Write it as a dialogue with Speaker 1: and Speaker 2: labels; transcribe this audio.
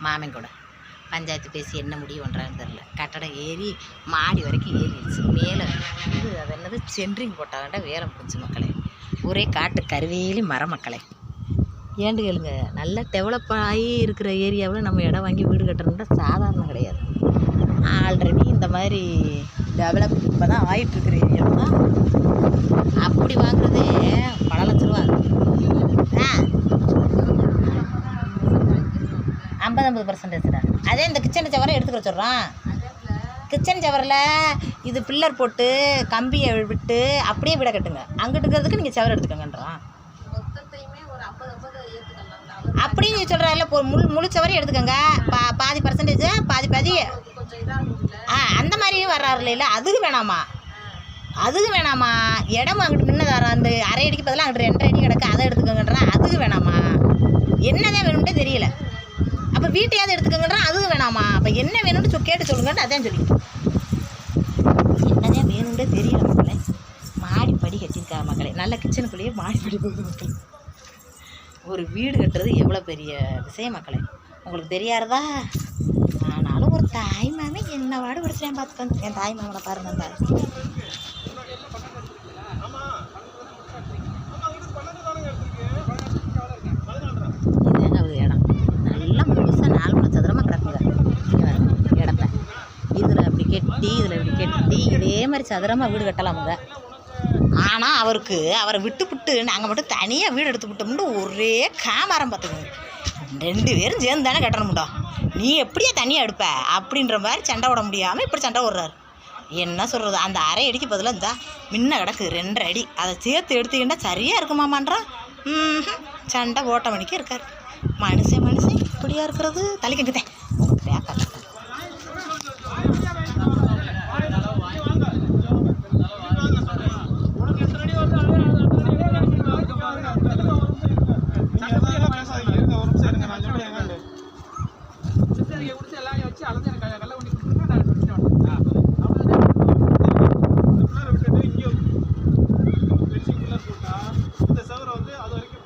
Speaker 1: மாமன் கூட பஞ்சாயத்து பேசி என்ன முடிவு பண்ணுறான்னு தெரில. கட்டடம் ஏறி மாடி வரைக்கும் ஏறிடுச்சு. மேலே இது அது என்னது சென்ட்ரிங் போட்டாங்கண்டா வேலை முடிஞ்சு மக்களே. ஒரே காட்டு கருவேலி மரம் மக்களே. ஏண்டு கேளுங்க, நல்லா டெவலப் ஆகி இருக்கிற ஏரியாவில் நம்ம இடம் வாங்கி வீடு கட்டணும்னா சாதாரணம் கிடையாது. ஆல்ரெடி இந்த மாதிரி டெவலப் இப்போ தான் ஆகிட்டுருக்கிற ஏரியாவில் தான் அப்படி வாங்குறதே பல லட்ச ரூபா. 50% தான். அதே இந்த கிச்சன் சவரை எடுத்துக்கிற சொல்கிறான். கிச்சன் சவரில் இது பில்லர் போட்டு கம்பியை விட்டு அப்படியே விட கட்டுங்க. அங்கிட்டு இருக்கிறதுக்கு நீங்கள் சவரை எடுத்துக்கங்கன்றான். அப்படின்னு சொல்கிறாருல, முழு சவரையும் எடுத்துக்கோங்க, பாதி பர்சன்டேஜ் பாதி அந்த மாதிரியும் வர்றாருல. இல்லை அதுக்கு வேணாமா இடம் அங்கிட்டு முன்ன தரோம். அந்த அரை அடிக்கு பதிலாக அங்கிட்டு 2.5 அடி கிடக்கு, அதை எடுத்துக்கோங்கன்றான். அதுக்கு வேணாமா? என்னதான் வேணும்ட்டே தெரியல. அப்போ வீட்டையாவது எடுத்துக்கோங்கன்றான். அதுவும் வேணாமா? அப்போ என்ன வேணும்னு கேட்டு சொல்லுங்கன்ட்டு அதான் சொல்லி என்னதான் வேணும்ட்டே தெரியல மக்களே. மாடிப்படி கட்டியிருக்கா மக்களே. நல்ல கிச்சனுக்குள்ளேயே மாடிப்படி போகுது மக்களே. ஒரு வீடு கட்டுறது எவ்வளோ பெரிய விஷயம் மக்களே, உங்களுக்கு தெரியாதா? ஆனாலும் ஒரு தாய் மாமே என்ன வாடு படுத்துறேன் பார்த்துக்கோங்க. என் தாய் மாமனை பாருங்க. இதாங்க ஒரு இடம் நல்லா முழுசாக 4 மணி சதுரமாக கிடக்குங்க இடத்த. இதில் அப்படி கட்டி இதில் இப்படி கட்டி இதே மாதிரி சதுரமாக வீடு கட்டலாமுங்க. ஆனால் அவரை விட்டு நாங்கள் மட்டும் தனியாக வீடு எடுத்து விட்டோம்னு ஒரே காமரம் பார்த்துக்கோங்க. 2 பேரும் சேர்ந்து தானே கட்டணும்டா, நீ எப்படியா தனியாக எடுப்ப அப்படின்ற மாதிரி சண்டை விட முடியாமல் இப்படி சண்டை விடுறாரு. என்ன சொல்கிறது, அந்த அரை அடிக்கு பதிலாக இருந்தா முன்ன கிடக்கு 2.5 அடி, அதை சேர்த்து எடுத்துக்கிட்டால் சரியாக இருக்குமாமான்றான். சண்டை ஓட்ட மணிக்கு இருக்கார். மனுஷன் இப்படியா இருக்கிறது? தலைக்குங்குதேன் பேப்பர்